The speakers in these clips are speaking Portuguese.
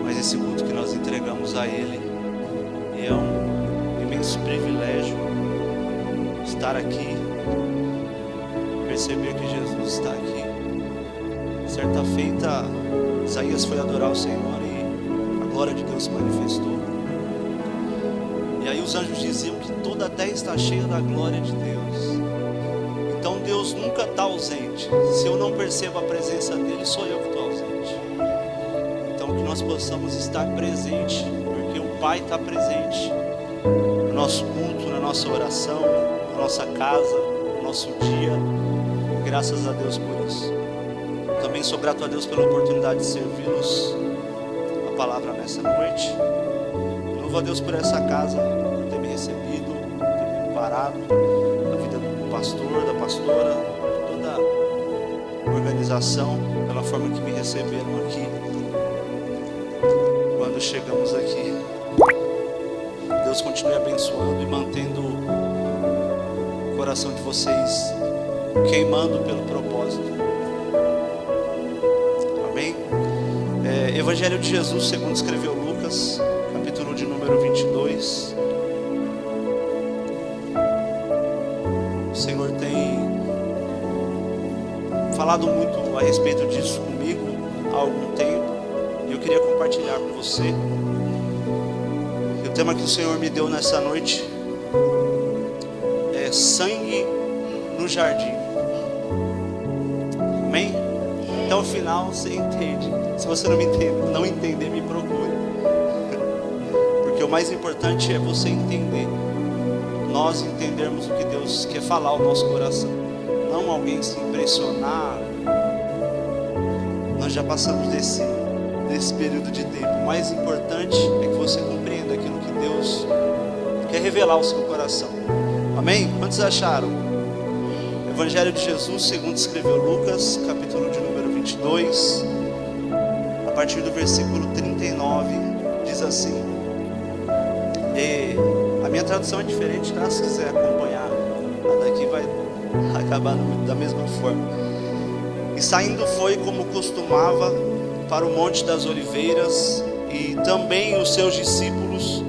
mas esse culto que nós entregamos a Ele, e é um imenso privilégio estar aqui, perceber que Jesus está aqui. Certa feita, Isaías foi adorar o Senhor e a glória de Deus se manifestou. E aí os anjos diziam que toda a terra está cheia da glória de Deus. Então Deus nunca está ausente. Se eu não percebo a presença dEle, sou eu que estou ausente. Então que nós possamos estar presentes, porque o Pai está presente no nosso culto, na nossa oração, na nossa casa, no nosso dia. Graças a Deus por isso. Também sou grato a Deus pela oportunidade de servi-los a palavra nessa noite. Louvo a Deus por essa casa, por ter me recebido, por ter me preparado, a vida do pastor, da pastora, toda a organização, pela forma que me receberam aqui. Quando chegamos aqui, Deus continue abençoando e mantendo o coração de vocês queimando pelo propósito. Amém? Evangelho de Jesus segundo escreveu Lucas, capítulo de número 22. O Senhor tem falado muito a respeito disso comigo há algum tempo, e eu queria compartilhar com você. E o tema que o Senhor me deu nessa noite é sangue no jardim. Amém? Até o final você entende. Se você não entender, me procure. Porque o mais importante é você entender. Nós entendermos o que Deus quer falar ao nosso coração. Não alguém se impressionar. Nós já passamos desse período de tempo. O mais importante é que você compreenda aquilo que Deus quer revelar ao seu coração. Amém? Quantos acharam? Evangelho de Jesus segundo escreveu Lucas, capítulo de número 22, a partir do versículo 39, diz assim. E a minha tradução é diferente, tá? Se quiser acompanhar, a daqui vai acabar da mesma forma. E saindo foi como costumava para o Monte das Oliveiras, e também os seus discípulos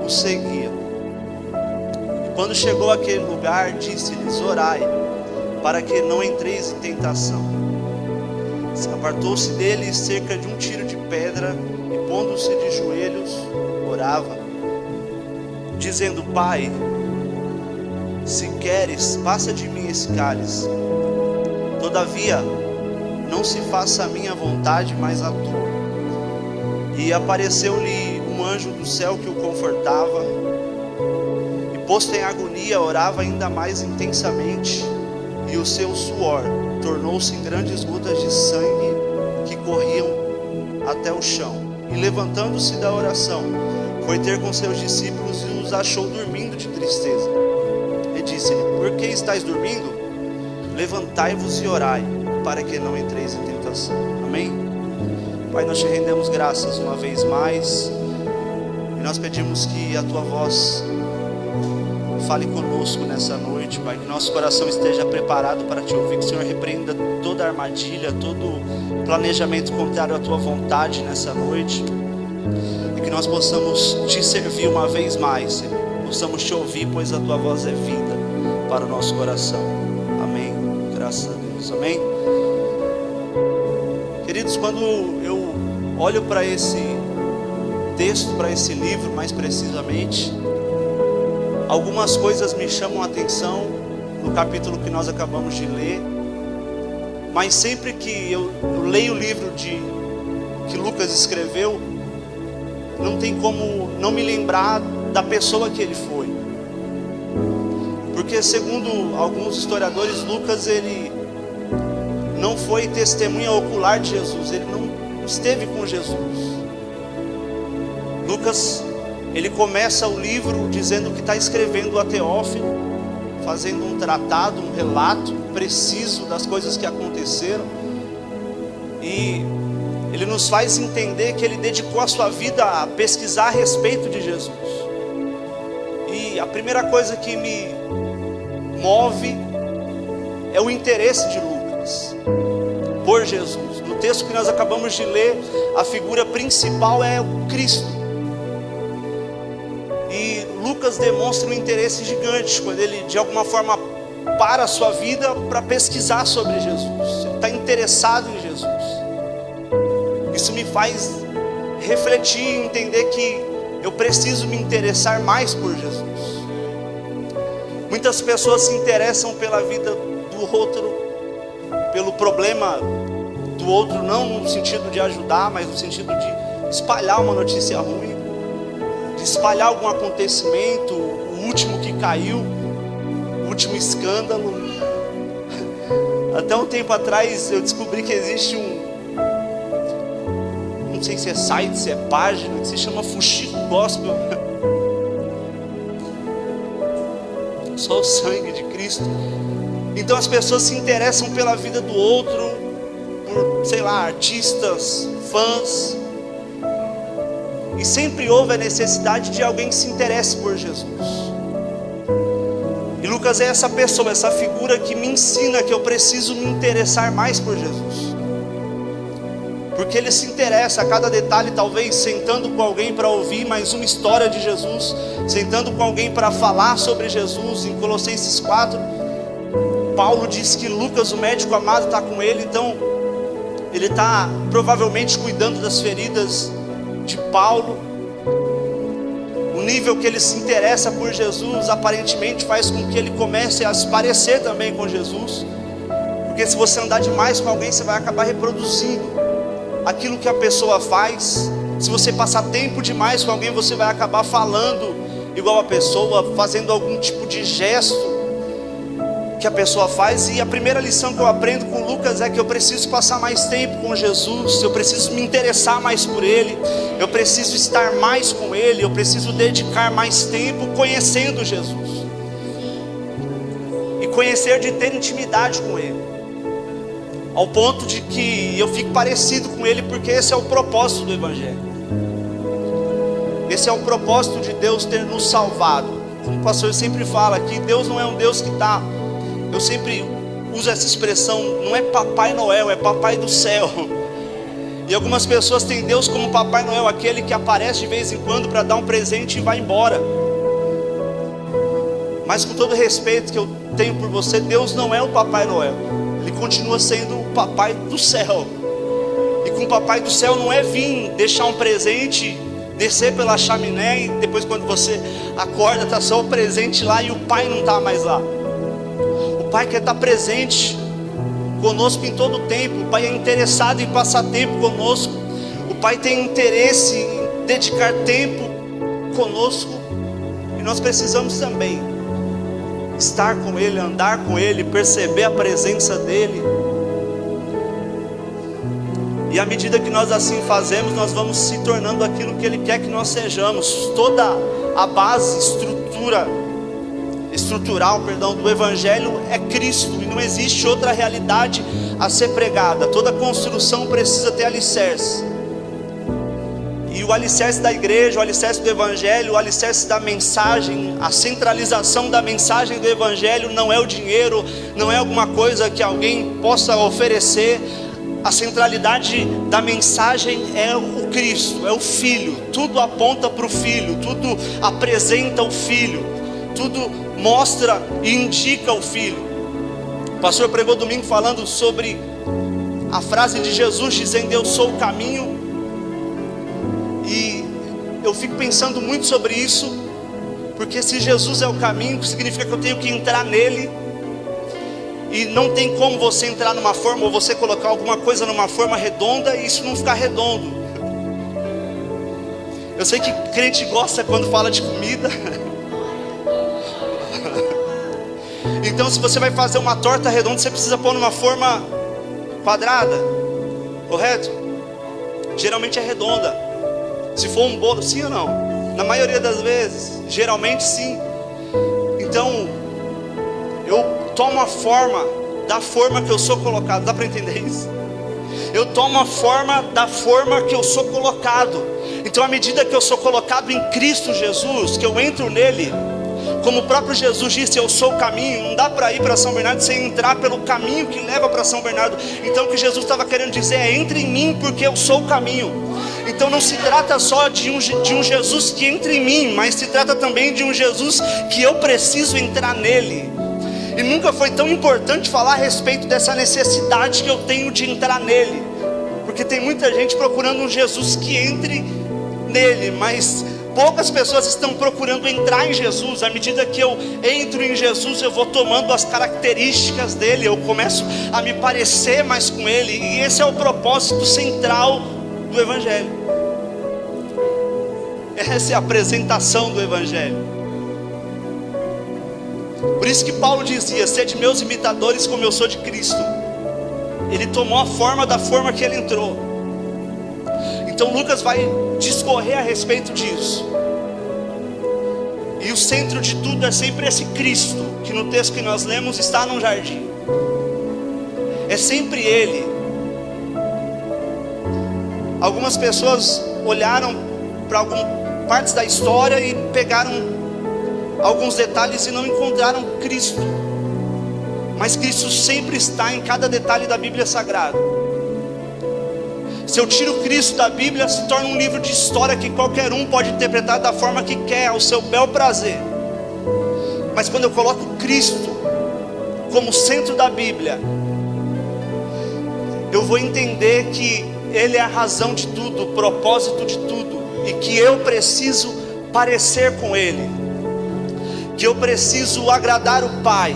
o seguiam. Quando chegou àquele lugar, disse-lhes: orai, para que não entreis em tentação. Apartou-se dele cerca de um tiro de pedra, e pondo-se de joelhos, orava, dizendo: Pai, se queres, passa de mim esse cálice. Todavia, não se faça a minha vontade, mas a tua. E apareceu-lhe um anjo do céu que o confortava. Posto em agonia, orava ainda mais intensamente, e o seu suor tornou-se em grandes gotas de sangue que corriam até o chão. E levantando-se da oração, foi ter com seus discípulos e os achou dormindo de tristeza. E disse-lhe: por que estáis dormindo? Levantai-vos e orai, para que não entreis em tentação. Amém? Pai, nós te rendemos graças uma vez mais, e nós pedimos que a tua voz fale conosco nessa noite, Pai, que nosso coração esteja preparado para te ouvir, que o Senhor repreenda toda armadilha, todo planejamento contrário à tua vontade nessa noite, e que nós possamos te servir uma vez mais, Senhor. Possamos te ouvir, pois a tua voz é vida para o nosso coração. Amém. Graças a Deus. Amém. Queridos, quando eu olho para esse texto, para esse livro mais precisamente, algumas coisas me chamam a atenção no capítulo que nós acabamos de ler, mas sempre que eu leio o livro que Lucas escreveu, não tem como não me lembrar da pessoa que ele foi. Porque segundo alguns historiadores, Lucas ele não foi testemunha ocular de Jesus, ele não esteve com Jesus. Lucas, ele começa o livro dizendo que está escrevendo a Teófilo, fazendo um tratado, um relato preciso das coisas que aconteceram. E ele nos faz entender que ele dedicou a sua vida a pesquisar a respeito de Jesus. E a primeira coisa que me move é o interesse de Lucas. por Jesus. No texto que nós acabamos de ler, a figura principal é o Cristo. E Lucas demonstra um interesse gigante quando ele de alguma forma para a sua vida para pesquisar sobre Jesus. Ele está interessado em Jesus. Isso me faz refletir e entender que eu preciso me interessar mais por Jesus. Muitas pessoas se interessam pela vida do outro, pelo problema do outro, não no sentido de ajudar, mas no sentido de espalhar uma notícia ruim, de espalhar algum acontecimento, o último que caiu, o último escândalo. Até um tempo atrás eu descobri que existe não sei se é site, se é página, que se chama Fuxico Gospel. Só o sangue de Cristo. Então as pessoas se interessam pela vida do outro, por, sei lá, artistas, fãs. E sempre houve a necessidade de alguém que se interesse por Jesus. E Lucas é essa pessoa, essa figura que me ensina que eu preciso me interessar mais por Jesus. Porque ele se interessa a cada detalhe, talvez sentando com alguém para ouvir mais uma história de Jesus, sentando com alguém para falar sobre Jesus. Em Colossenses 4, Paulo diz que Lucas, o médico amado, está com ele. Então ele está provavelmente cuidando das feridas de Paulo. O nível que ele se interessa por Jesus aparentemente faz com que ele comece a se parecer também com Jesus. Porque se você andar demais com alguém, você vai acabar reproduzindo aquilo que a pessoa faz. Se você passar tempo demais com alguém, você vai acabar falando igual a pessoa, fazendo algum tipo de gesto que a pessoa faz. E a primeira lição que eu aprendo com Lucas é que eu preciso passar mais tempo com Jesus, eu preciso me interessar mais por Ele, eu preciso estar mais com Ele, eu preciso dedicar mais tempo conhecendo Jesus, e conhecer de ter intimidade com Ele, ao ponto de que eu fique parecido com Ele, porque esse é o propósito do Evangelho. Esse é o propósito de Deus ter nos salvado. Como o pastor sempre fala aqui, Deus não é um Deus que está... Eu sempre uso essa expressão, não é Papai Noel, é Papai do Céu. E algumas pessoas têm Deus como Papai Noel, aquele que aparece de vez em quando para dar um presente e vai embora. Mas com todo o respeito que eu tenho por você, Deus não é o Papai Noel. Ele continua sendo o Papai do Céu. E com o Papai do Céu não é vir deixar um presente, descer pela chaminé, e depois quando você acorda está só o presente lá e o Pai não está mais lá. O Pai quer estar presente conosco em todo o tempo. O Pai é interessado em passar tempo conosco. O Pai tem interesse em dedicar tempo conosco. E nós precisamos também estar com Ele, andar com Ele, perceber a presença dEle. E à medida que nós assim fazemos, nós vamos se tornando aquilo que Ele quer que nós sejamos. Toda a base estrutural do Evangelho é Cristo, e não existe outra realidade a ser pregada. Toda construção precisa ter alicerce. E o alicerce da igreja, o alicerce do Evangelho, o alicerce da mensagem, a centralização da mensagem do Evangelho não é o dinheiro, não é alguma coisa que alguém possa oferecer. A centralidade da mensagem é o Cristo, é o Filho. Tudo aponta para o Filho, tudo apresenta o Filho, tudo mostra e indica o Filho. O pastor pregou domingo falando sobre a frase de Jesus dizendo: eu sou o caminho. E eu fico pensando muito sobre isso, porque se Jesus é o caminho, significa que eu tenho que entrar nele. E não tem como você entrar numa forma, ou você colocar alguma coisa numa forma redonda e isso não ficar redondo. Eu sei que crente gosta quando fala de comida. Então se você vai fazer uma torta redonda, você precisa pôr numa forma quadrada, correto? Geralmente é redonda. Se for um bolo, sim ou não? Na maioria das vezes, geralmente sim. Então eu tomo a forma da forma que eu sou colocado. Dá para entender isso? Eu tomo a forma da forma que eu sou colocado. Então à medida que eu sou colocado em Cristo Jesus, que eu entro nele, Como o próprio Jesus disse, eu sou o caminho. Não dá para ir para São Bernardo sem entrar pelo caminho que leva para São Bernardo. Então o que Jesus estava querendo dizer é: entre em mim, porque eu sou o caminho. Então não se trata só de um Jesus que entra em mim, mas se trata também de um Jesus que eu preciso entrar nele. E nunca foi tão importante falar a respeito dessa necessidade que eu tenho de entrar nele, porque tem muita gente procurando um Jesus que entre nele, mas poucas pessoas estão procurando entrar em Jesus. À medida que eu entro em Jesus, eu vou tomando as características dele, eu começo a me parecer mais com ele. E esse é o propósito central do Evangelho. Essa é a apresentação do Evangelho. Por isso que Paulo dizia: sede meus imitadores como eu sou de Cristo. Ele tomou a forma da forma que ele entrou. Então Lucas vai discorrer a respeito disso. E o centro de tudo é sempre esse Cristo, que no texto que nós lemos está num jardim. É sempre Ele. Algumas pessoas olharam para algumas partes da história e pegaram alguns detalhes e não encontraram Cristo. Mas Cristo sempre está em cada detalhe da Bíblia Sagrada. Se eu tiro Cristo da Bíblia, se torna um livro de história que qualquer um pode interpretar da forma que quer, ao seu bel prazer. Mas quando eu coloco Cristo como centro da Bíblia, eu vou entender que Ele é a razão de tudo, o propósito de tudo, e que eu preciso parecer com Ele, que eu preciso agradar o Pai.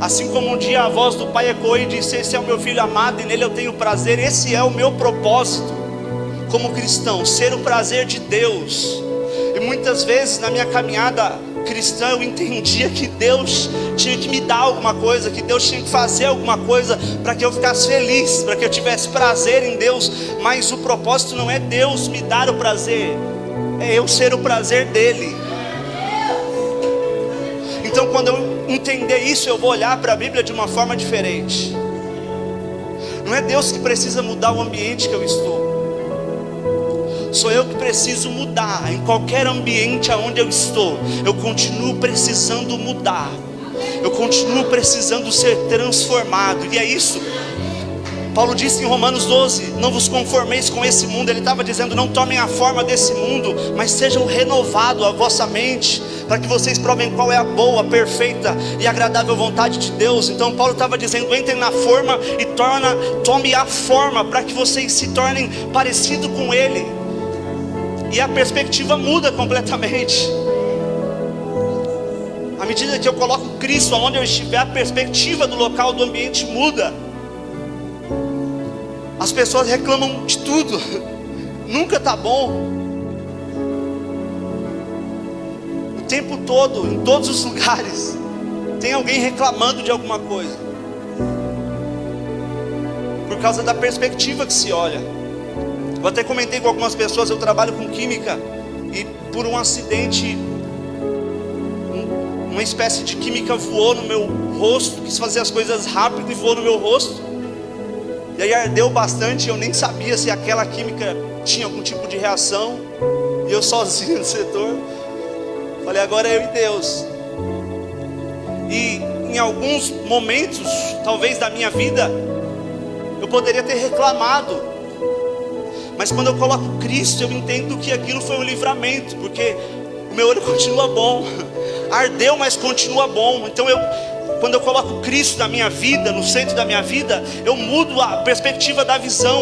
Assim como um dia a voz do Pai ecoou e disse: esse é o meu filho amado e nele eu tenho prazer. Esse é o meu propósito como cristão, ser o prazer de Deus. E muitas vezes na minha caminhada cristã eu entendia que Deus tinha que me dar alguma coisa, que Deus tinha que fazer alguma coisa para que eu ficasse feliz, para que eu tivesse prazer em Deus. Mas o propósito não é Deus me dar o prazer, é eu ser o prazer dele. Então quando eu entender isso, eu vou olhar para a Bíblia de uma forma diferente. Não é Deus que precisa mudar o ambiente que eu estou, sou eu que preciso mudar. Em qualquer ambiente aonde eu estou, eu continuo precisando mudar, eu continuo precisando ser transformado. E é isso, Paulo disse em Romanos 12: não vos conformeis com esse mundo. Ele estava dizendo: não tomem a forma desse mundo, mas sejam renovados a vossa mente, para que vocês provem qual é a boa, perfeita e agradável vontade de Deus. Então Paulo estava dizendo: entrem na forma e tome a forma, para que vocês se tornem parecidos com Ele. E a perspectiva muda completamente. À medida que eu coloco Cristo aonde eu estiver, a perspectiva do local, do ambiente muda. As pessoas reclamam de tudo, nunca está bom. O tempo todo, em todos os lugares, tem alguém reclamando de alguma coisa, por causa da perspectiva que se olha. Eu até comentei com algumas pessoas, eu trabalho com química, e por um acidente, uma espécie de química voou no meu rosto, quis fazer as coisas rápido e voou no meu rosto. E aí ardeu bastante, eu nem sabia se aquela química tinha algum tipo de reação. E eu sozinho no setor, falei: agora é eu e Deus. E em alguns momentos, talvez da minha vida, eu poderia ter reclamado. Mas quando eu coloco Cristo, eu entendo que aquilo foi um livramento, porque o meu olho continua bom. Ardeu, mas continua bom. Então quando eu coloco Cristo na minha vida, no centro da minha vida, eu mudo a perspectiva da visão.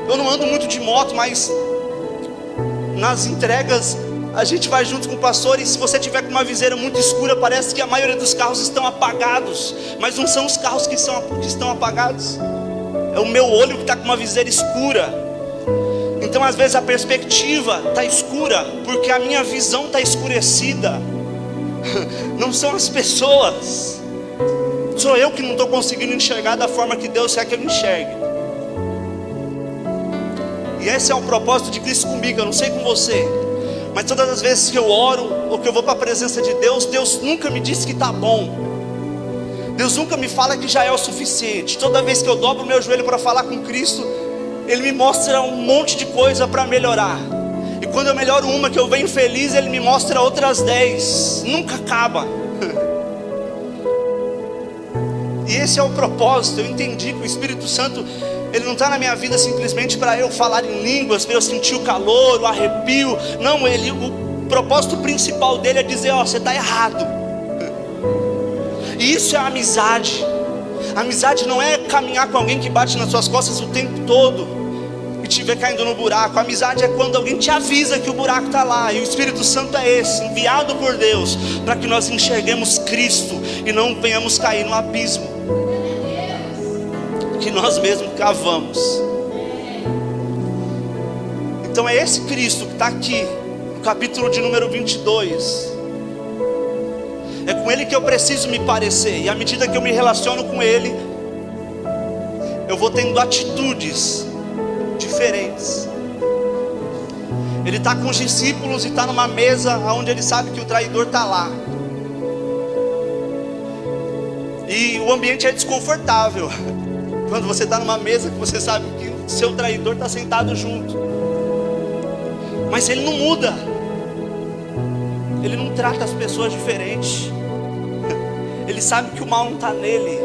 Eu não ando muito de moto, mas nas entregas a gente vai junto com o pastor, e se você tiver com uma viseira muito escura, parece que a maioria dos carros estão apagados. Mas não são os carros que estão apagados, é o meu olho que está com uma viseira escura. Então às vezes a perspectiva está escura, porque a minha visão está escurecida. Não são as pessoas, sou eu que não estou conseguindo enxergar da forma que Deus quer que eu enxergue. E esse é o propósito de Cristo comigo. Eu não sei com você, mas todas as vezes que eu oro, ou que eu vou para a presença de Deus, Deus nunca me diz que está bom. Deus nunca me fala que já é o suficiente. Toda vez que eu dobro o meu joelho para falar com Cristo, Ele me mostra um monte de coisa para melhorar. E quando eu melhoro uma que eu venho feliz, Ele me mostra outras 10. Nunca acaba. E esse é o propósito. Eu entendi que o Espírito Santo, Ele não está na minha vida simplesmente para eu falar em línguas, para eu sentir o calor, o arrepio. Não, o propósito principal dele é dizer: ó, você está errado. E isso é a amizade. A amizade não é caminhar com alguém que bate nas suas costas o tempo todo e te ver caindo no buraco. A amizade é quando alguém te avisa que o buraco está lá. E o Espírito Santo é esse, enviado por Deus, para que nós enxerguemos Cristo e não venhamos cair no abismo que nós mesmos cavamos. Então é esse Cristo que está aqui no capítulo de número 22. É com Ele que eu preciso me parecer. E à medida que eu me relaciono com Ele, eu vou tendo atitudes diferentes. Ele está com os discípulos e está numa mesa onde Ele sabe que o traidor está lá. E o ambiente é desconfortável quando você está numa mesa que você sabe que o seu traidor está sentado junto. Mas Ele não muda. Ele não trata as pessoas diferente. Ele sabe que o mal não está nele.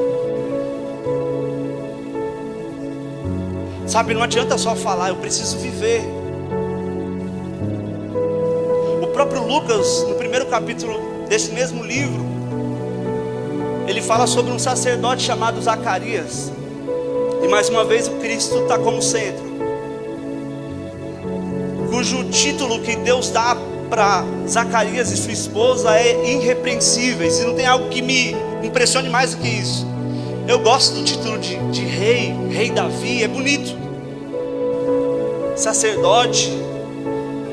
Sabe, não adianta só falar, eu preciso viver. O próprio Lucas, no primeiro capítulo desse mesmo livro, ele fala sobre um sacerdote chamado Zacarias. E mais uma vez o Cristo está como centro, cujo título que Deus dá para Zacarias e sua esposa é irrepreensíveis. E não tem algo que me impressione mais do que isso. Eu gosto do título de rei Davi, é bonito, sacerdote,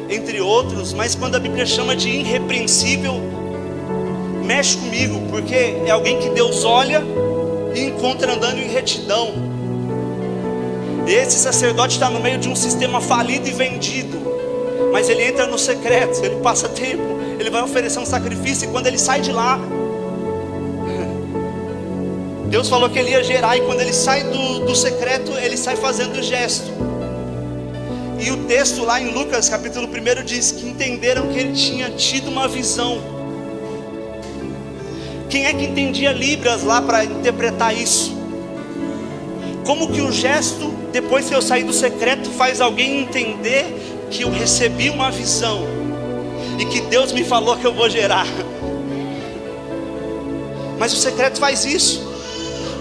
entre outros. Mas quando a Bíblia chama de irrepreensível, mexe comigo, porque é alguém que Deus olha e encontra andando em retidão. Esse sacerdote está no meio de um sistema falido e vendido, mas ele entra no secreto, ele passa tempo, ele vai oferecer um sacrifício. E quando ele sai de lá, Deus falou que ele ia gerar. E quando ele sai do secreto, ele sai fazendo o gesto. E o texto lá em Lucas capítulo 1 diz que entenderam que ele tinha tido uma visão. Quem é que entendia Libras lá para interpretar isso? Como que o gesto, depois que eu saí do secreto, faz alguém entender que eu recebi uma visão e que Deus me falou que eu vou gerar? Mas o secreto faz isso.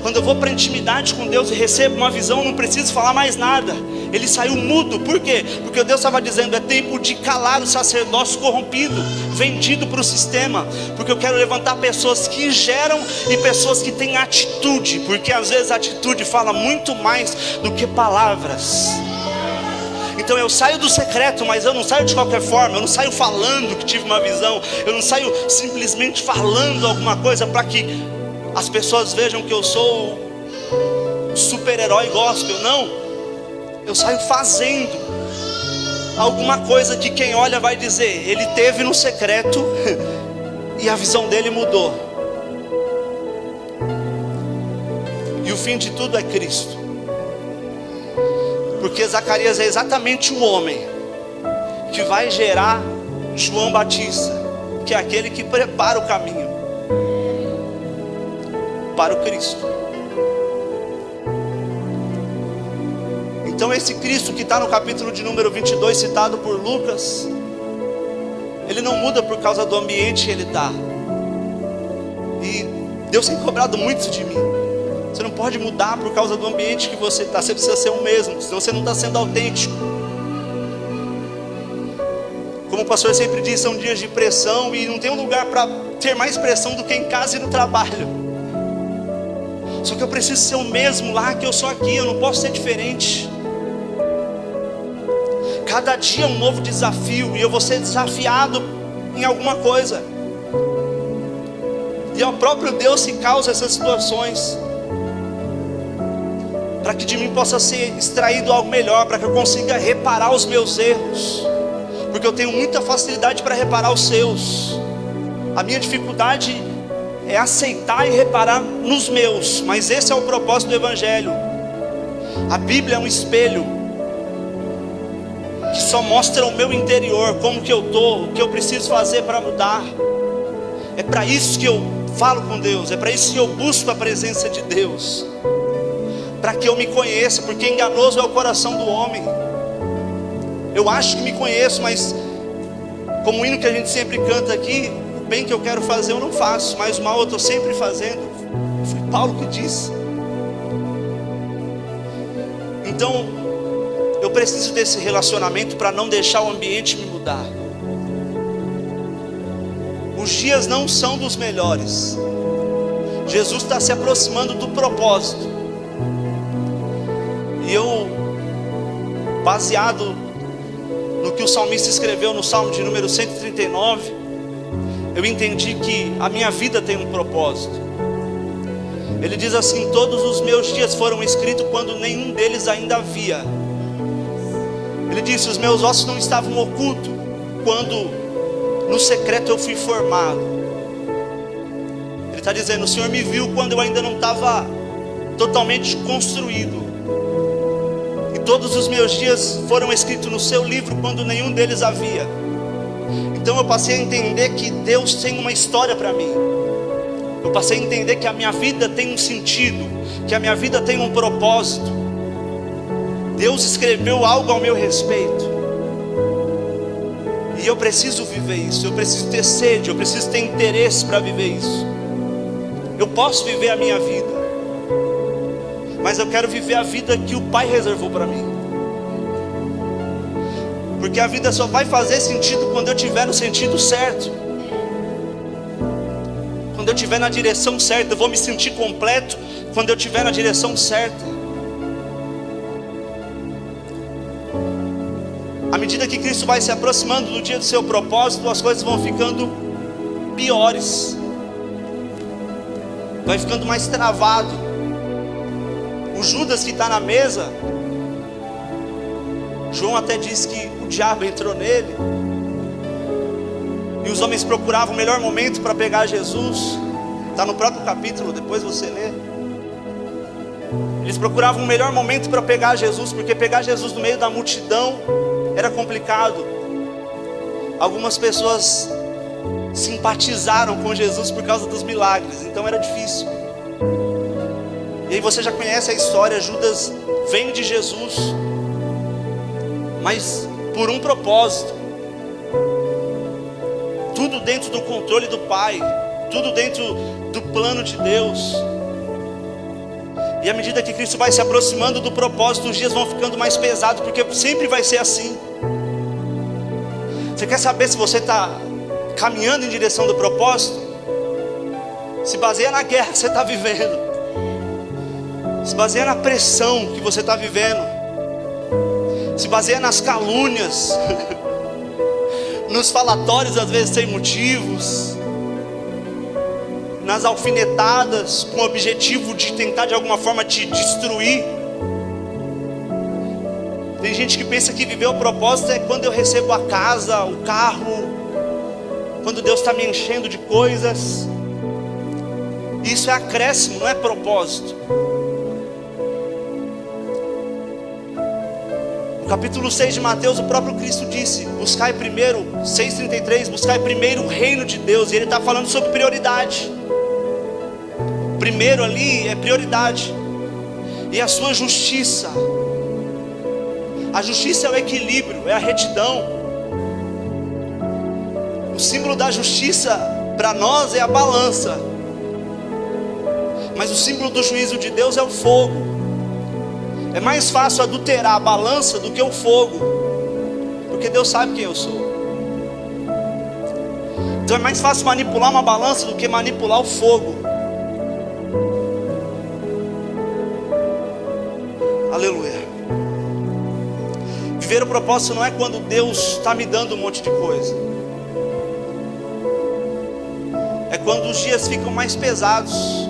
Quando eu vou para a intimidade com Deus e recebo uma visão, eu não preciso falar mais nada. Ele saiu mudo. Por quê? Porque Deus estava dizendo: é tempo de calar o sacerdócio corrompido, vendido para o sistema. Porque eu quero levantar pessoas que geram e pessoas que têm atitude. Porque às vezes a atitude fala muito mais do que palavras. Então eu saio do secreto, mas eu não saio de qualquer forma. Eu não saio falando que tive uma visão. Eu não saio simplesmente falando alguma coisa para que as pessoas vejam que eu sou super-herói gospel. Não, eu saio fazendo alguma coisa que quem olha vai dizer: ele teve no secreto e a visão dele mudou. E o fim de tudo é Cristo. Porque Zacarias é exatamente o homem que vai gerar João Batista, que é aquele que prepara o caminho para o Cristo. Então esse Cristo que está no capítulo de número 22, citado por Lucas, ele não muda por causa do ambiente que ele está. E Deus tem cobrado muito de mim. Você não pode mudar por causa do ambiente que você está. Você precisa ser o mesmo, senão você não está sendo autêntico. Como o pastor sempre diz, são dias de pressão, e não tem um lugar para ter mais pressão do que em casa e no trabalho. Só que eu preciso ser o mesmo lá que eu sou aqui. Eu não posso ser diferente. Cada dia é um novo desafio, e eu vou ser desafiado em alguma coisa. E é o próprio Deus que causa essas situações, para que de mim possa ser extraído algo melhor, para que eu consiga reparar os meus erros, porque eu tenho muita facilidade para reparar os seus. A minha dificuldade é aceitar e reparar nos meus. Mas esse é o propósito do Evangelho. A Bíblia é um espelho. que só mostra o meu interior, como que eu estou, o que eu preciso fazer para mudar. É para isso que eu falo com Deus, é para isso que eu busco a presença de Deus, para que eu me conheça, porque enganoso é o coração do homem. Eu acho que me conheço, mas como o hino que a gente sempre canta aqui, o bem que eu quero fazer eu não faço, mas o mal eu estou sempre fazendo. Foi Paulo que disse. Então eu preciso desse relacionamento para não deixar o ambiente me mudar. Os dias não são dos melhores. Jesus está se aproximando do propósito. E eu, baseado no que o salmista escreveu no Salmo de número 139, eu entendi que a minha vida tem um propósito. Ele diz assim: todos os meus dias foram escritos quando nenhum deles ainda havia. Ele disse: os meus ossos não estavam ocultos quando no secreto eu fui formado. Ele está dizendo: o Senhor me viu quando eu ainda não estava totalmente construído. E todos os meus dias foram escritos no seu livro quando nenhum deles havia. Então eu passei a entender que Deus tem uma história para mim. Eu passei a entender que a minha vida tem um sentido, que a minha vida tem um propósito. Deus escreveu algo ao meu respeito. E eu preciso viver isso, eu preciso ter sede, eu preciso ter interesse para viver isso. Eu posso viver a minha vida, mas eu quero viver a vida que o Pai reservou para mim. Porque a vida só vai fazer sentido quando eu estiver no sentido certo. Quando eu estiver na direção certa, eu vou me sentir completo quando eu estiver na direção certa. À medida que Cristo vai se aproximando do dia do seu propósito, as coisas vão ficando piores. Vai ficando mais travado. O Judas que está na mesa, João até diz que o diabo entrou nele. E os homens procuravam o melhor momento para pegar Jesus. Está no próprio capítulo, depois você lê. Eles procuravam o melhor momento para pegar Jesus, porque pegar Jesus no meio da multidão era complicado. Algumas pessoas simpatizaram com Jesus por causa dos milagres, então era difícil. E aí você já conhece a história. Judas vem de Jesus, mas por um propósito. Tudo dentro do controle do Pai, tudo dentro do plano de Deus. E à medida que Cristo vai se aproximando do propósito, os dias vão ficando mais pesados, porque sempre vai ser assim. Você quer saber se você está caminhando em direção do propósito? Se baseia na guerra que você está vivendo. Se baseia na pressão que você está vivendo. Se baseia nas calúnias, nos falatórios às vezes sem motivos, nas alfinetadas com o objetivo de tentar de alguma forma te destruir. Tem gente que pensa que viver o propósito é quando eu recebo a casa, o carro, quando Deus está me enchendo de coisas. Isso é acréscimo, não é propósito. No capítulo 6 de Mateus, o próprio Cristo disse: buscai primeiro, 6,33, buscai primeiro o reino de Deus. E Ele está falando sobre prioridade. Primeiro ali é prioridade. E a sua justiça. A justiça é o equilíbrio, é a retidão. O símbolo da justiça para nós é a balança. Mas o símbolo do juízo de Deus é o fogo. É mais fácil adulterar a balança do que o fogo, porque Deus sabe quem eu sou. Então é mais fácil manipular uma balança do que manipular o fogo. Aleluia. Viver o propósito não é quando Deus está me dando um monte de coisa. É quando os dias ficam mais pesados.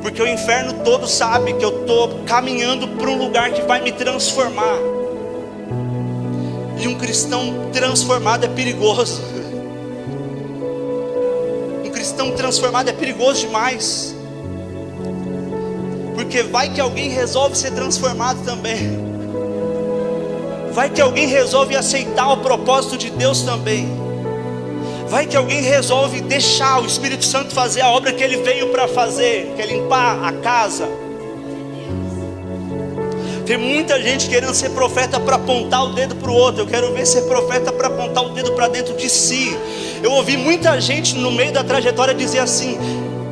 Porque o inferno todo sabe que eu estou caminhando para um lugar que vai me transformar. E um cristão transformado é perigoso. Um cristão transformado é perigoso demais. Porque vai que alguém resolve ser transformado também. Vai que alguém resolve aceitar o propósito de Deus também. Vai que alguém resolve deixar o Espírito Santo fazer a obra que ele veio para fazer, que é limpar a casa. Tem muita gente querendo ser profeta para apontar o dedo para o outro. Eu quero ver ser profeta para apontar o dedo para dentro de si. Eu ouvi muita gente no meio da trajetória dizer assim: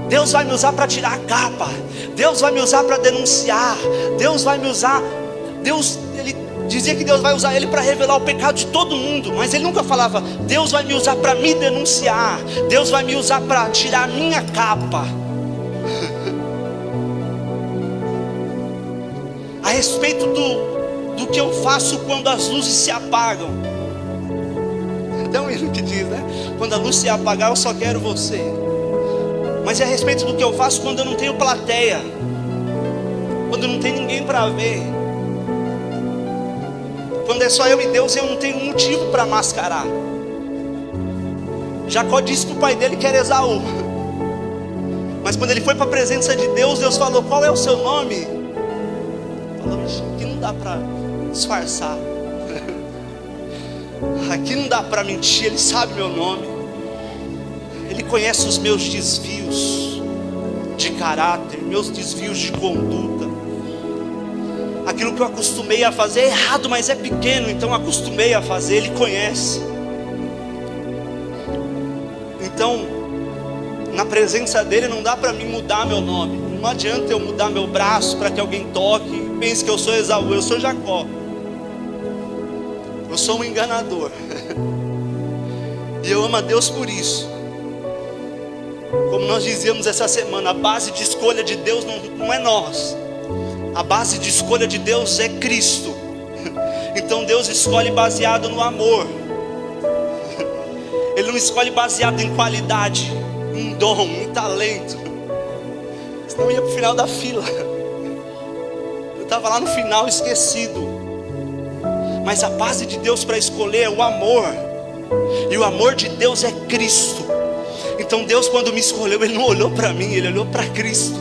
Deus vai me usar para tirar a capa, Deus vai me usar para denunciar, Deus vai me usar. Ele dizia que Deus vai usar ele para revelar o pecado de todo mundo, mas ele nunca falava: Deus vai me usar para me denunciar, Deus vai me usar para tirar a minha capa. A respeito do que eu faço quando as luzes se apagam. Tem um hino que diz, né? Quando a luz se apagar, eu só quero você. Mas é a respeito do que eu faço quando eu não tenho plateia, quando não tem ninguém para ver, quando é só eu e Deus, eu não tenho motivo para mascarar. Jacó disse para o pai dele que era Esaú, mas quando ele foi para a presença de Deus, Deus falou: qual é o seu nome? Falou: aqui não dá para disfarçar, aqui não dá para mentir, ele sabe meu nome, ele conhece os meus desvios de caráter, meus desvios de conduta, aquilo que eu acostumei a fazer é errado, mas é pequeno, então acostumei a fazer, ele conhece. Então, na presença dele não dá para mim mudar meu nome, não adianta eu mudar meu braço para que alguém toque e pense que eu sou Esaú. Eu sou Jacó, eu sou um enganador, e eu amo a Deus por isso. Como nós dizíamos essa semana, a base de escolha de Deus não é nós, a base de escolha de Deus é Cristo. Então Deus escolhe baseado no amor, Ele não escolhe baseado em qualidade, em dom, em talento. Senão eu ia para o final da fila, eu estava lá no final esquecido. Mas a base de Deus para escolher é o amor, e o amor de Deus é Cristo. Então Deus, quando me escolheu, Ele não olhou para mim, Ele olhou para Cristo.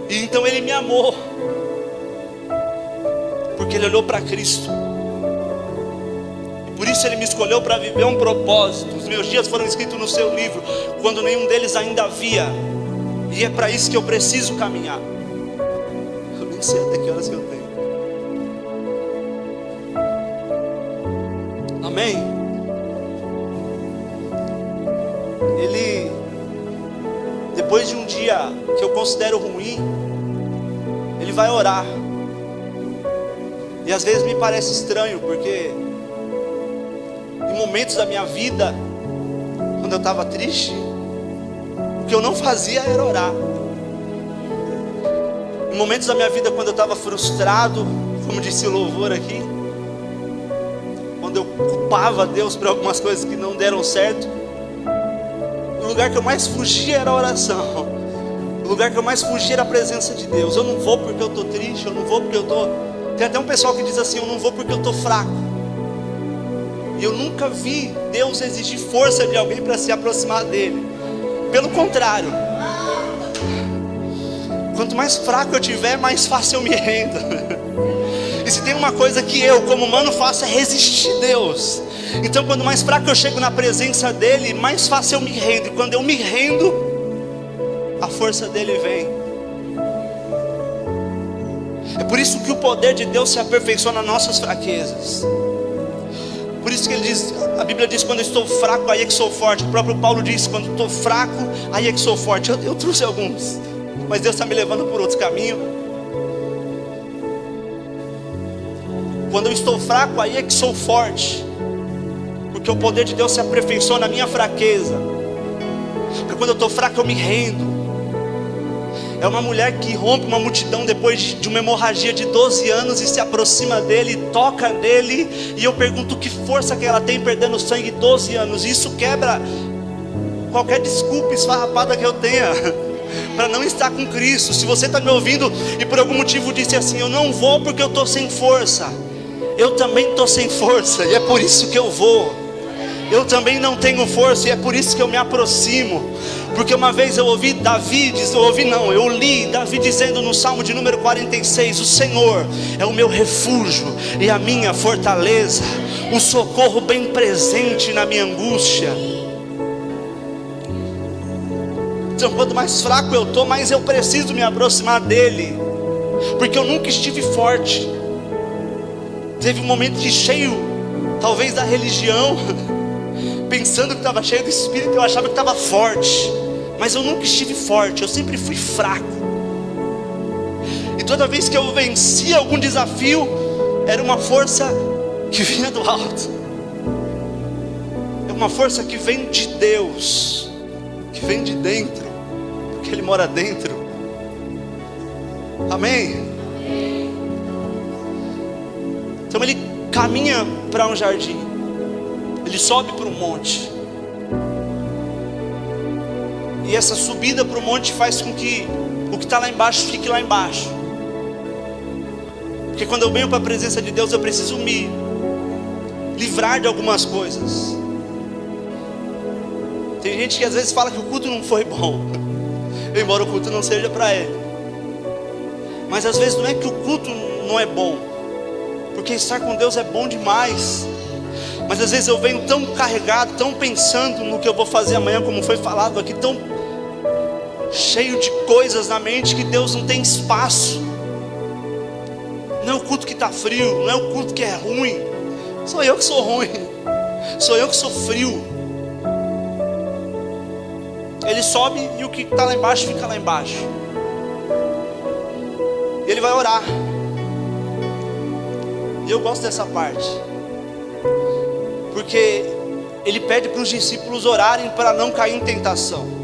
E então Ele me amou, porque Ele olhou para Cristo. E por isso Ele me escolheu para viver um propósito. Os meus dias foram escritos no seu livro, quando nenhum deles ainda havia. E é para isso que eu preciso caminhar. Eu nem sei até que horas que eu tenho. Amém? Ele, depois de um dia que eu considero ruim, ele vai orar. E às vezes me parece estranho, porque em momentos da minha vida, quando eu estava triste, o que eu não fazia era orar. Em momentos da minha vida, quando eu estava frustrado, como disse o louvor aqui, quando eu culpava Deus por algumas coisas que não deram certo, o lugar que eu mais fugia era a oração. O lugar que eu mais fugia era a presença de Deus. Eu não vou porque eu estou triste, eu não vou porque eu estou... Tem até um pessoal que diz assim: eu não vou porque eu estou fraco. E eu nunca vi Deus exigir força de alguém para se aproximar dele. Pelo contrário, quanto mais fraco eu tiver, mais fácil eu me rendo. E se tem uma coisa que eu, como humano, faço, é resistir a Deus. Então quanto mais fraco eu chego na presença dele, mais fácil eu me rendo. E quando eu me rendo, a força dele vem. É por isso que o poder de Deus se aperfeiçoa nas nossas fraquezas. Por isso que ele diz, a Bíblia diz: quando eu estou fraco, aí é que sou forte. O próprio Paulo diz: quando estou fraco, aí é que sou forte. Eu trouxe alguns, mas Deus está me levando por outro caminho. Quando eu estou fraco, aí é que sou forte, porque o poder de Deus se aperfeiçoa na minha fraqueza. Porque quando eu estou fraco, eu me rendo. É uma mulher que rompe uma multidão depois de uma hemorragia de 12 anos e se aproxima dele, toca nele, e eu pergunto que força que ela tem perdendo sangue 12 anos. Isso quebra qualquer desculpa esfarrapada que eu tenha para não estar com Cristo. Se você está me ouvindo e por algum motivo disse assim: eu não vou porque eu estou sem força, eu também estou sem força, e é por isso que eu vou. Eu também não tenho força, e é por isso que eu me aproximo, Porque uma vez eu ouvi eu li Davi dizendo no Salmo de número 46: o Senhor é o meu refúgio e a minha fortaleza, um socorro bem presente na minha angústia. Então, quanto mais fraco eu estou, mais eu preciso me aproximar dele, porque eu nunca estive forte. Teve um momento de cheio, talvez, da religião, pensando que estava cheio do Espírito, eu achava que estava forte, mas eu nunca estive forte, eu sempre fui fraco. E toda vez que eu vencia algum desafio, era uma força que vinha do alto, é uma força que vem de Deus, que vem de dentro, porque Ele mora dentro. Amém? Então ele caminha para um jardim, ele sobe para um monte, e essa subida para o monte faz com que o que está lá embaixo fique lá embaixo. Porque quando eu venho para a presença de Deus, eu preciso me livrar de algumas coisas. Tem gente que às vezes fala que o culto não foi bom, embora o culto não seja para ele. Mas às vezes não é que o culto não é bom, porque estar com Deus é bom demais. Mas às vezes eu venho tão carregado, tão pensando no que eu vou fazer amanhã, como foi falado aqui, tão cheio de coisas na mente, que Deus não tem espaço. Não é o culto que está frio, não é o culto que é ruim, sou eu que sou ruim, sou eu que sou frio. Ele sobe e o que está lá embaixo fica lá embaixo. E ele vai orar. E eu gosto dessa parte, porque ele pede para os discípulos orarem para não cair em tentação.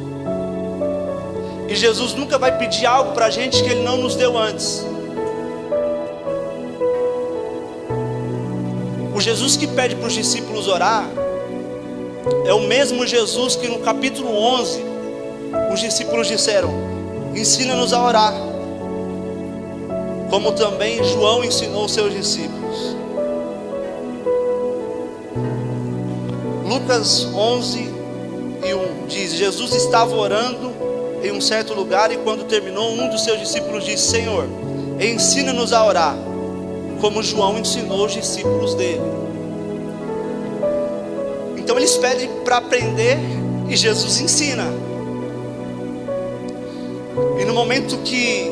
E Jesus nunca vai pedir algo para a gente que Ele não nos deu antes. O Jesus que pede para os discípulos orar é o mesmo Jesus que no capítulo 11 os discípulos disseram: ensina-nos a orar, como também João ensinou seus discípulos. Lucas 11:1 diz: Jesus estava orando em um certo lugar, e quando terminou, um dos seus discípulos disse: Senhor, ensina-nos a orar, como João ensinou os discípulos dele. Então eles pedem para aprender e Jesus ensina. E no momento que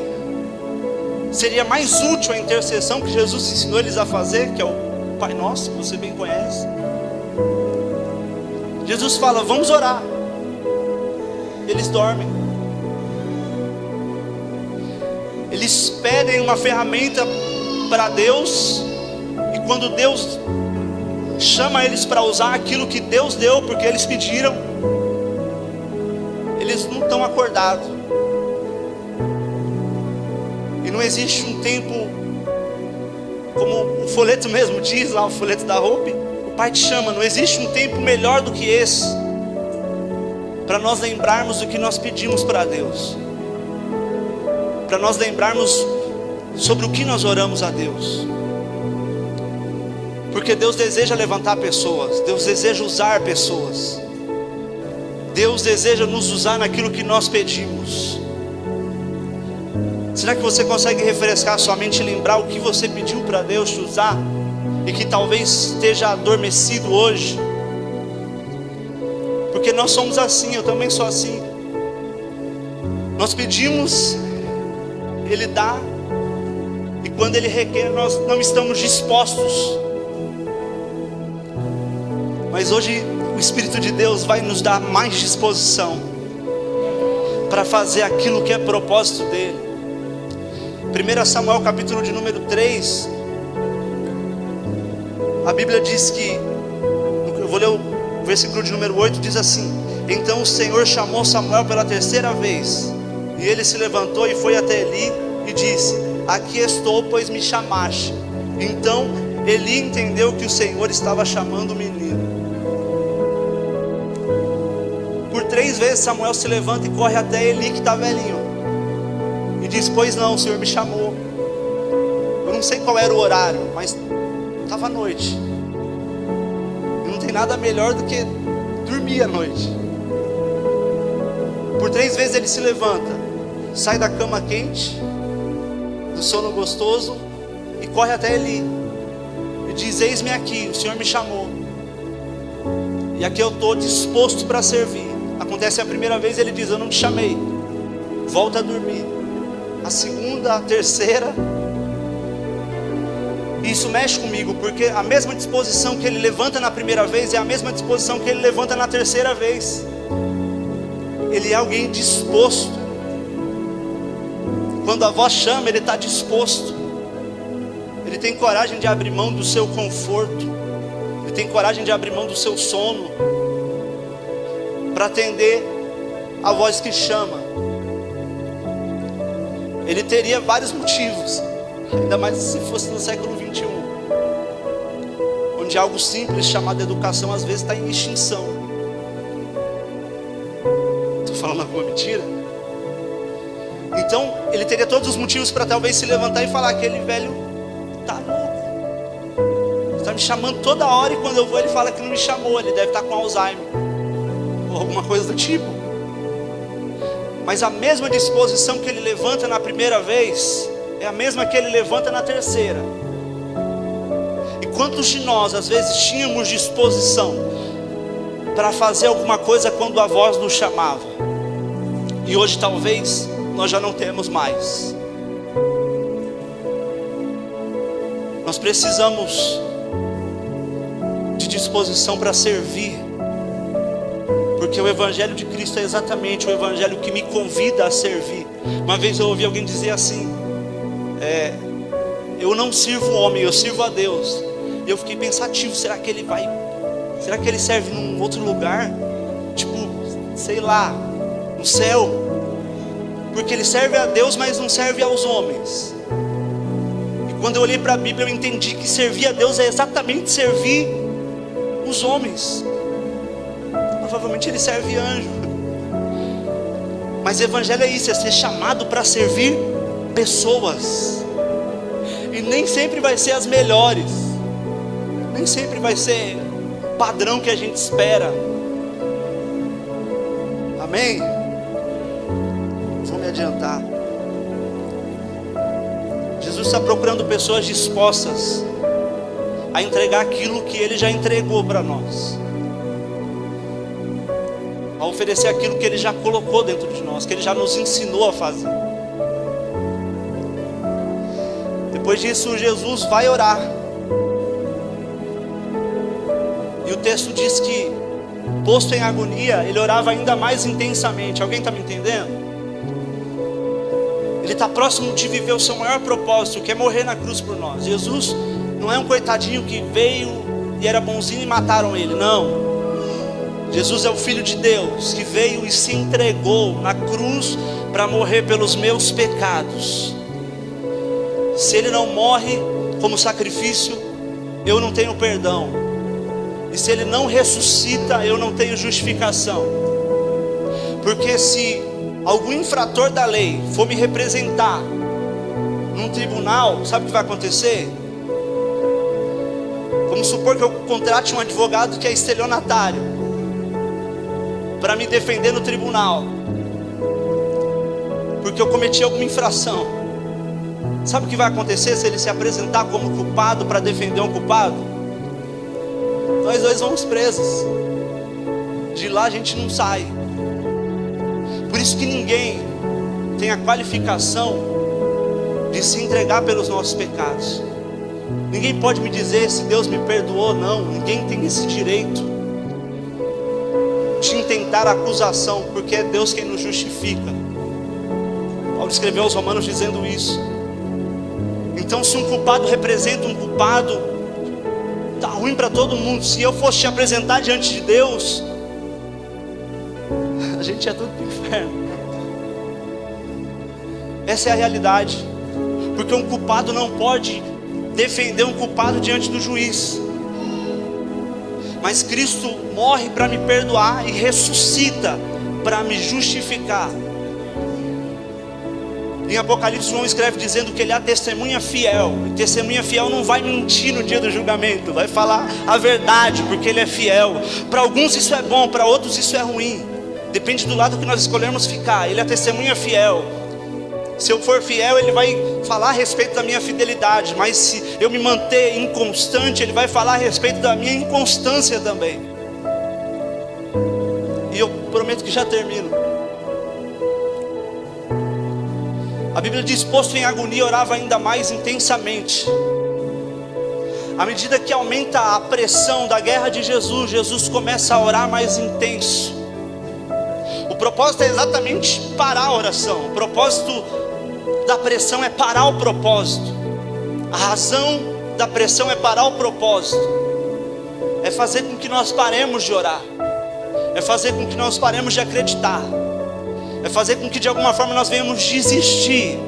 seria mais útil a intercessão que Jesus ensinou eles a fazer, que é o Pai Nosso, que você bem conhece, Jesus fala: vamos orar. Eles dormem. Eles pedem uma ferramenta para Deus, e quando Deus chama eles para usar aquilo que Deus deu, porque eles pediram, eles não estão acordados. E não existe um tempo, como o folheto mesmo diz lá, o folheto da Hope, o Pai te chama, não existe um tempo melhor do que esse, para nós lembrarmos do que nós pedimos para Deus, para nós lembrarmos sobre o que nós oramos a Deus. Porque Deus deseja levantar pessoas, Deus deseja usar pessoas, Deus deseja nos usar naquilo que nós pedimos. Será que você consegue refrescar sua mente e lembrar o que você pediu para Deus te usar, e que talvez esteja adormecido hoje? Porque nós somos assim, eu também sou assim. Nós pedimos, Ele dá, e quando Ele requer, nós não estamos dispostos. Mas hoje o Espírito de Deus vai nos dar mais disposição para fazer aquilo que é propósito dEle. 1 Samuel capítulo de número 3, a Bíblia diz que, eu vou ler o versículo de número 8, diz assim: então o Senhor chamou Samuel pela terceira vez, e ele se levantou e foi até Eli e disse: aqui estou, pois me chamaste. Então Eli entendeu que o Senhor estava chamando o menino. Por 3 vezes Samuel se levanta e corre até Eli, que está velhinho, e diz: pois não, o Senhor me chamou. Eu não sei qual era o horário, mas estava à noite. E não tem nada melhor do que dormir à noite, Por 3 vezes ele se levanta, sai da cama quente, do sono gostoso, e corre até Eli e diz: eis-me aqui, o Senhor me chamou, e aqui eu estou disposto para servir. Acontece a primeira vez, ele diz: eu não te chamei, volta a dormir. A segunda, a terceira, e isso mexe comigo, porque a mesma disposição que ele levanta na primeira vez é a mesma disposição que ele levanta na terceira vez. Ele é alguém disposto. Quando a voz chama, ele está disposto. Ele tem coragem de abrir mão do seu conforto, ele tem coragem de abrir mão do seu sono, para atender a voz que chama. Ele teria vários motivos, ainda mais se fosse no século 21, onde algo simples chamado educação às vezes está em extinção. Estou falando alguma mentira? Então ele teria todos os motivos para talvez se levantar e falar: aquele velho está louco, está me chamando toda hora, e quando eu vou ele fala que não me chamou, ele deve estar com Alzheimer, ou alguma coisa do tipo. Mas a mesma disposição que ele levanta na primeira vez é a mesma que ele levanta na terceira. E quantos de nós às vezes tínhamos disposição para fazer alguma coisa quando a voz nos chamava, e hoje talvez nós já não temos mais. Nós precisamos de disposição para servir, porque o Evangelho de Cristo é exatamente o Evangelho que me convida a servir. Uma vez eu ouvi alguém dizer assim: eu não sirvo o homem, eu sirvo a Deus. E eu fiquei pensativo: será que ele serve num outro lugar? Tipo, sei lá, no céu? Porque ele serve a Deus, mas não serve aos homens. E quando eu olhei para a Bíblia, eu entendi que servir a Deus é exatamente servir os homens. Provavelmente ele serve anjo, mas evangelho é isso, é ser chamado para servir pessoas. E nem sempre vai ser as melhores, nem sempre vai ser o padrão que a gente espera. Amém? Vou me adiantar. Jesus está procurando pessoas dispostas a entregar aquilo que Ele já entregou para nós, a oferecer aquilo que Ele já colocou dentro de nós, que Ele já nos ensinou a fazer. Depois disso, Jesus vai orar, e o texto diz que, posto em agonia, Ele orava ainda mais intensamente. Alguém está me entendendo? Ele está próximo de viver o seu maior propósito, que é morrer na cruz por nós. Jesus não é um coitadinho que veio e era bonzinho e mataram Ele, não. Jesus é o Filho de Deus, que veio e se entregou na cruz para morrer pelos meus pecados. Se Ele não morre como sacrifício, eu não tenho perdão. E se Ele não ressuscita, eu não tenho justificação. Porque se algum infrator da lei for me representar num tribunal, sabe o que vai acontecer? Vamos supor que eu contrate um advogado que é estelionatário para me defender no tribunal, porque eu cometi alguma infração. Sabe o que vai acontecer se ele se apresentar como culpado para defender um culpado? Nós dois vamos presos. De lá a gente não sai. Por isso que ninguém tem a qualificação de se entregar pelos nossos pecados. Ninguém pode me dizer se Deus me perdoou ou não. Ninguém tem esse direito de intentar a acusação, porque é Deus quem nos justifica. Paulo escreveu aos Romanos dizendo isso. Então, se um culpado representa um culpado, tá ruim para todo mundo. Se eu fosse te apresentar diante de Deus, a gente é tudo pro inferno. Essa é a realidade. Porque um culpado não pode defender um culpado diante do juiz. Mas Cristo morre para me perdoar e ressuscita para me justificar. Em Apocalipse, João escreve dizendo que ele é a testemunha fiel. E testemunha fiel não vai mentir no dia do julgamento, vai falar a verdade, porque ele é fiel. Para alguns isso é bom, para outros isso é ruim. Depende do lado que nós escolhermos ficar. Ele é testemunha fiel. Se eu for fiel, Ele vai falar a respeito da minha fidelidade. Mas se eu me manter inconstante, Ele vai falar a respeito da minha inconstância também. E eu prometo que já termino. A Bíblia diz: posto em agonia, orava ainda mais intensamente. À medida que aumenta a pressão da guerra de Jesus, Jesus começa a orar mais intenso. O propósito é exatamente parar a oração. O propósito da pressão é parar o propósito. A razão da pressão é parar o propósito. É fazer com que nós paremos de orar. É fazer com que nós paremos de acreditar. É fazer com que de alguma forma nós venhamos desistir,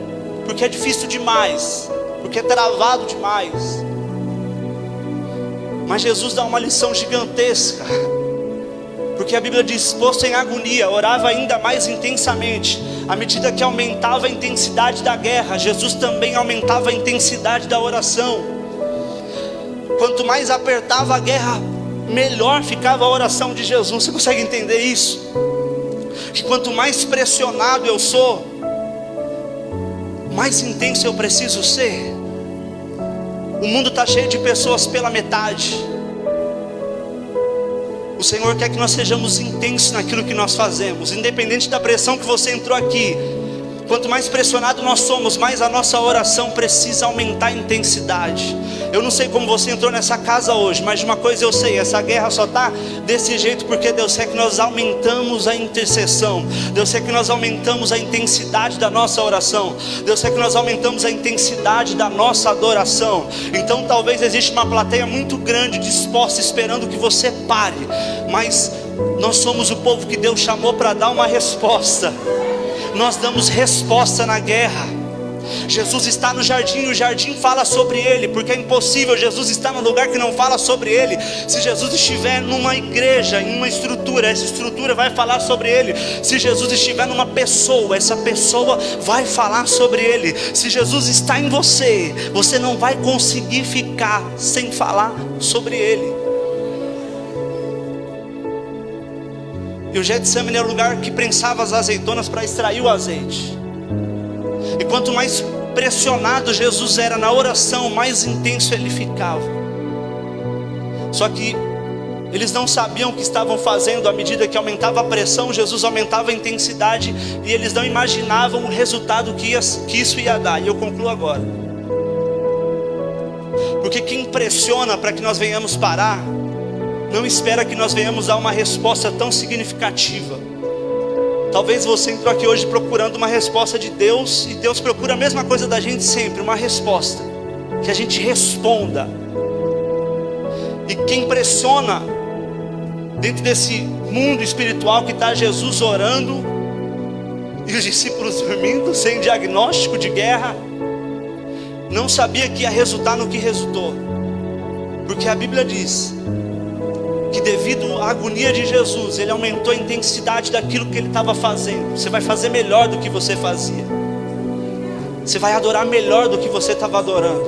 porque é difícil demais, porque é travado demais. Mas Jesus dá uma lição gigantesca, porque a Bíblia diz: posto em agonia, orava ainda mais intensamente. À medida que aumentava a intensidade da guerra, Jesus também aumentava a intensidade da oração. Quanto mais apertava a guerra, melhor ficava a oração de Jesus. Você consegue entender isso? Que quanto mais pressionado eu sou, mais intenso eu preciso ser. O mundo está cheio de pessoas pela metade. O Senhor quer que nós sejamos intensos naquilo que nós fazemos, independente da pressão que você entrou aqui. Quanto mais pressionado nós somos, mais a nossa oração precisa aumentar a intensidade. Eu não sei como você entrou nessa casa hoje, mas de uma coisa eu sei: essa guerra só está desse jeito porque Deus quer que nós aumentamos a intercessão. Deus quer que nós aumentamos a intensidade da nossa oração. Deus quer que nós aumentamos a intensidade da nossa adoração. Então talvez exista uma plateia muito grande disposta, esperando que você pare. Mas nós somos o povo que Deus chamou para dar uma resposta. Nós damos resposta na guerra. Jesus está no jardim e o jardim fala sobre Ele, porque é impossível Jesus estar num lugar que não fala sobre Ele. Se Jesus estiver numa igreja, em uma estrutura, essa estrutura vai falar sobre Ele. Se Jesus estiver numa pessoa, essa pessoa vai falar sobre Ele. Se Jesus está em você, você não vai conseguir ficar sem falar sobre Ele. E o Getsemane era o lugar que prensava as azeitonas para extrair o azeite. E quanto mais pressionado Jesus era na oração, mais intenso ele ficava. Só que eles não sabiam o que estavam fazendo. À medida que aumentava a pressão, Jesus aumentava a intensidade, e eles não imaginavam o resultado que isso ia dar. E eu concluo agora. Porque quem pressiona para que nós venhamos parar, não espera que nós venhamos dar uma resposta tão significativa. Talvez você entrou aqui hoje procurando uma resposta de Deus, e Deus procura a mesma coisa da gente sempre, uma resposta, que a gente responda. E quem pressiona dentro desse mundo espiritual que está Jesus orando e os discípulos dormindo, sem diagnóstico de guerra, não sabia que ia resultar no que resultou. Porque a Bíblia diz que devido à agonia de Jesus, Ele aumentou a intensidade daquilo que Ele estava fazendo. Você vai fazer melhor do que você fazia. Você vai adorar melhor do que você estava adorando.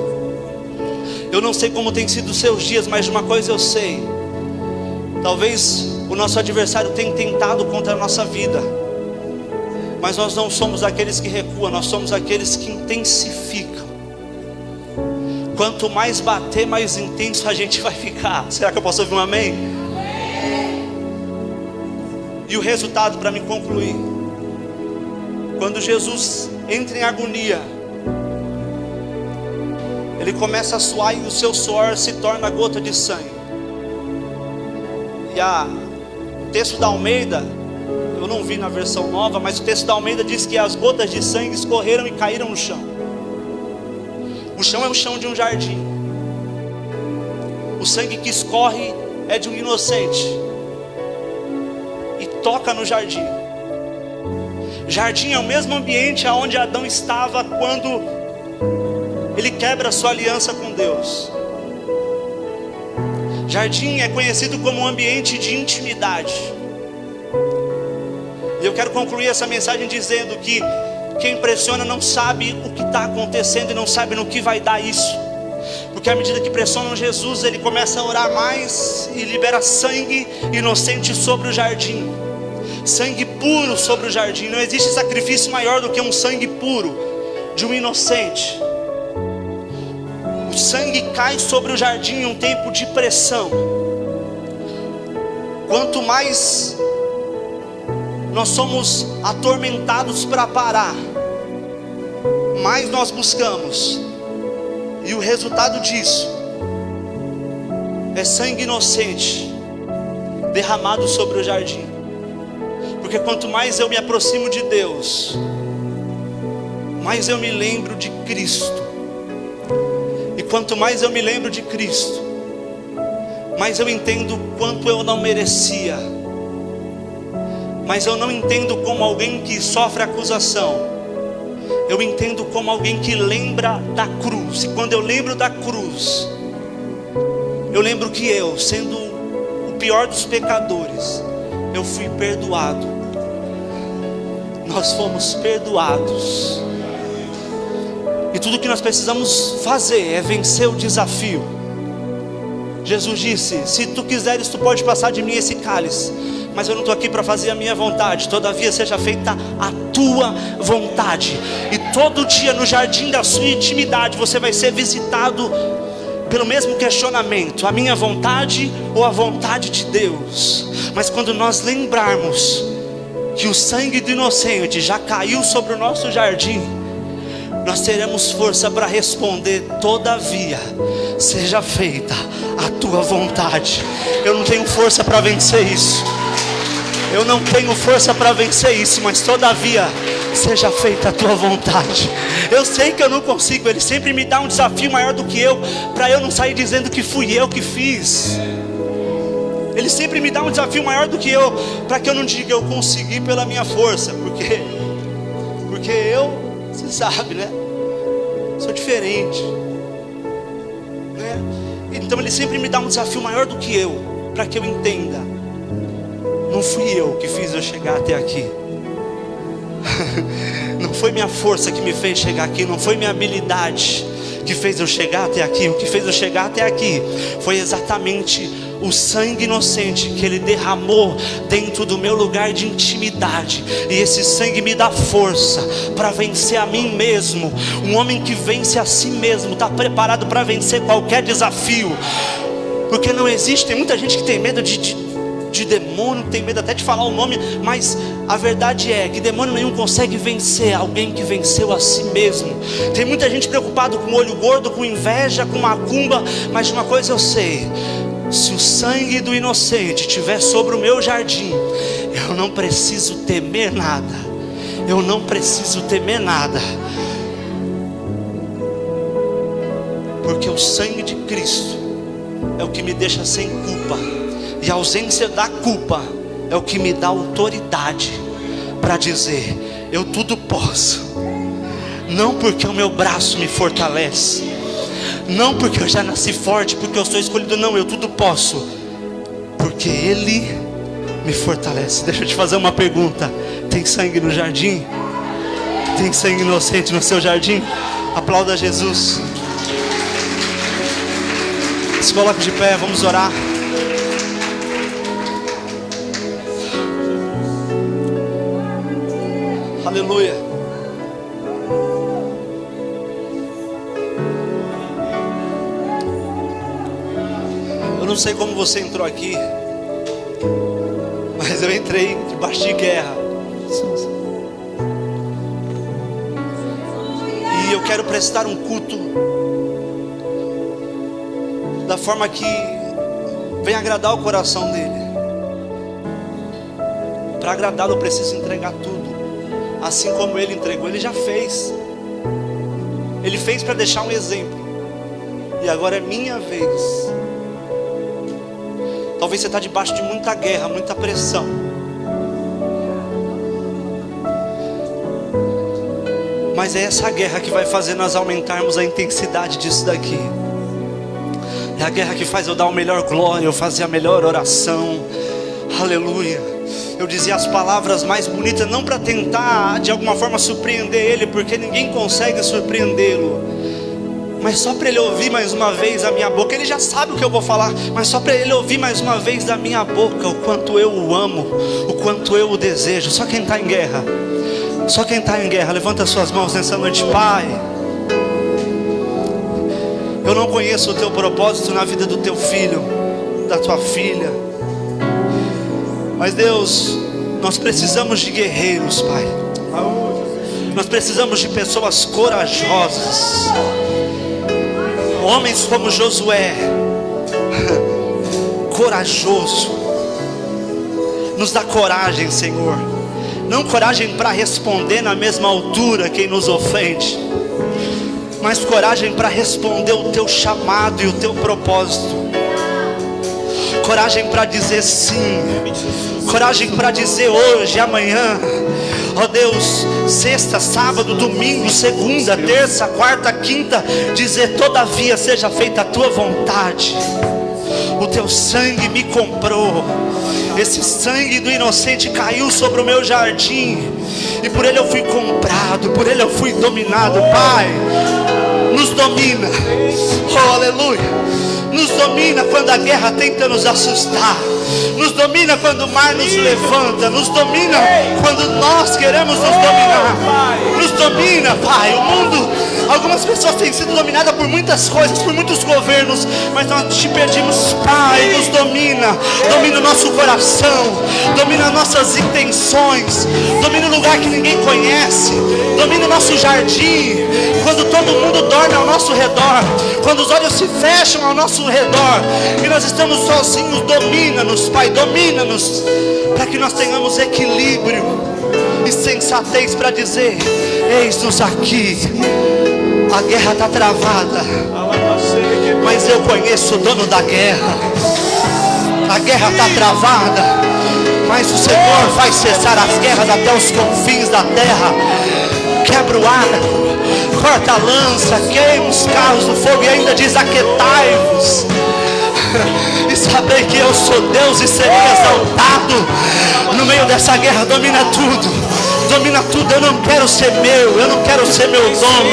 Eu não sei como tem sido os seus dias, mas de uma coisa eu sei: talvez o nosso adversário tenha tentado contra a nossa vida, mas nós não somos aqueles que recuam, nós somos aqueles que intensificam. Quanto mais bater, mais intenso a gente vai ficar. Será que eu posso ouvir um amém? E o resultado, para me concluir: quando Jesus entra em agonia, Ele começa a suar e o seu suor se torna gota de sangue. E o texto da Almeida, eu não vi na versão nova, mas o texto da Almeida diz que as gotas de sangue escorreram e caíram no chão. O chão é o chão de um jardim. O sangue que escorre é de um inocente e toca no jardim. Jardim é o mesmo ambiente aonde Adão estava quando ele quebra a sua aliança com Deus. Jardim é conhecido como um ambiente de intimidade. E eu quero concluir essa mensagem dizendo que quem pressiona não sabe o que está acontecendo e não sabe no que vai dar isso. Porque à medida que pressionam Jesus, ele começa a orar mais e libera sangue inocente sobre o jardim. sangue puro sobre o jardim. Não existe sacrifício maior do que um sangue puro de um inocente. O sangue cai sobre o jardim em um tempo de pressão. Quanto mais nós somos atormentados para parar, mais nós buscamos. E o resultado disso é sangue inocente derramado sobre o jardim. Porque quanto mais eu me aproximo de Deus, mais eu me lembro de Cristo. E quanto mais eu me lembro de Cristo, mais eu entendo o quanto eu não merecia. Mas eu não entendo como alguém que sofre acusação. Eu entendo como alguém que lembra da cruz. E quando eu lembro da cruz, eu lembro que eu, sendo o pior dos pecadores, eu fui perdoado. Nós fomos perdoados. E tudo que nós precisamos fazer é vencer o desafio. Jesus disse: se tu quiseres, tu pode passar de mim esse cálice, mas eu não estou aqui para fazer a minha vontade, todavia seja feita a tua vontade. E todo dia no jardim da sua intimidade você vai ser visitado pelo mesmo questionamento: a minha vontade ou a vontade de Deus? Mas quando nós lembrarmos que o sangue do inocente já caiu sobre o nosso jardim, nós teremos força para responder: todavia seja feita a tua vontade. Eu não tenho força para vencer isso. Eu não tenho força para vencer isso, mas todavia seja feita a tua vontade. Eu sei que eu não consigo. Ele sempre me dá um desafio maior do que eu, para eu não sair dizendo que fui eu que fiz. Ele sempre me dá um desafio maior do que eu, para que eu não diga eu consegui pela minha força, porque eu, você sabe, né? Sou diferente, né? Então ele sempre me dá um desafio maior do que eu, para que eu entenda: não fui eu que fiz eu chegar até aqui. Não foi minha força que me fez chegar aqui, não foi minha habilidade que fez eu chegar até aqui. O que fez eu chegar até aqui foi exatamente o sangue inocente que Ele derramou dentro do meu lugar de intimidade. E esse sangue me dá força para vencer a mim mesmo. Um homem que vence a si mesmo está preparado para vencer qualquer desafio. Porque não existe, tem muita gente que tem medo de demônio, tem medo até de falar o nome, mas a verdade é que demônio nenhum consegue vencer alguém que venceu a si mesmo. Tem muita gente preocupada com olho gordo, com inveja, com macumba, mas de uma coisa eu sei: se o sangue do inocente estiver sobre o meu jardim, eu não preciso temer nada. Eu não preciso temer nada, porque o sangue de Cristo é o que me deixa sem culpa. E a ausência da culpa é o que me dá autoridade para dizer: eu tudo posso. Não porque o meu braço me fortalece, não porque eu já nasci forte, porque eu sou escolhido. Não, eu tudo posso porque Ele me fortalece. Deixa eu te fazer uma pergunta: tem sangue no jardim? Tem sangue inocente no seu jardim? Aplauda Jesus. Se coloque de pé, vamos orar. Aleluia. Eu não sei como você entrou aqui, mas eu entrei debaixo de guerra. E eu quero prestar um culto da forma que venha agradar o coração dele. Para agradá-lo eu preciso entregar tudo. Assim como Ele entregou, Ele já fez. Ele fez para deixar um exemplo. E agora é minha vez. Talvez você está debaixo de muita guerra, muita pressão. Mas é essa guerra que vai fazer nós aumentarmos a intensidade disso daqui. É a guerra que faz eu dar o melhor glória, eu fazer a melhor oração. Aleluia. Eu dizia as palavras mais bonitas, não para tentar de alguma forma surpreender Ele, porque ninguém consegue surpreendê-lo, mas só para ele ouvir mais uma vez a minha boca. Ele já sabe o que eu vou falar, mas só para ele ouvir mais uma vez da minha boca o quanto eu o amo, o quanto eu o desejo. Só quem está em guerra, só quem está em guerra, levanta suas mãos nessa noite. Pai, eu não conheço o teu propósito na vida do teu filho, da tua filha, mas Deus, nós precisamos de guerreiros, Pai. Nós precisamos de pessoas corajosas, homens como Josué, corajoso. Nos dá coragem, Senhor, não coragem para responder na mesma altura quem nos ofende, mas coragem para responder o teu chamado e o teu propósito. Coragem para dizer sim, coragem para dizer hoje, amanhã, ó Deus, sexta, sábado, domingo, segunda, terça, quarta, quinta, dizer todavia seja feita a tua vontade. O teu sangue me comprou, esse sangue do inocente caiu sobre o meu jardim, e por ele eu fui comprado, por ele eu fui dominado. Pai, nos domina, oh aleluia. Nos domina quando a guerra tenta nos assustar, nos domina quando o mar nos levanta, nos domina quando nós queremos nos dominar, nos domina, Pai. O mundo, algumas pessoas têm sido dominadas por muitas coisas, por muitos governos, mas nós te pedimos, Pai, nos domina, domina o nosso coração, domina nossas intenções, domina o lugar que ninguém conhece, domina o nosso jardim, quando todo mundo dorme ao nosso redor, quando os olhos se fecham ao nosso redor e nós estamos sozinhos, domina-nos, Pai, domina-nos, para que nós tenhamos equilíbrio e sensatez para dizer: eis-nos aqui, a guerra está travada, mas eu conheço o dono da guerra. A guerra está travada, mas o Senhor vai cessar as guerras até os confins da terra. Quebra o arco, corta a lança, queima os carros do fogo e ainda diz: aquietai-vos e sabei que eu sou Deus e serei exaltado no meio dessa guerra. Domina tudo, domina tudo. Eu não quero ser meu, eu não quero ser meu dono.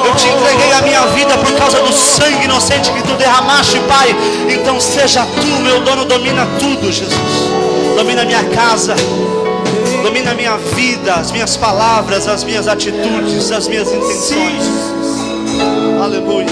Eu te entreguei a minha vida por causa do sangue inocente que tu derramaste, Pai. Então seja tu meu dono, domina tudo, Jesus. Domina a minha casa, domina a minha vida, as minhas palavras, as minhas atitudes, as minhas intenções. Aleluia.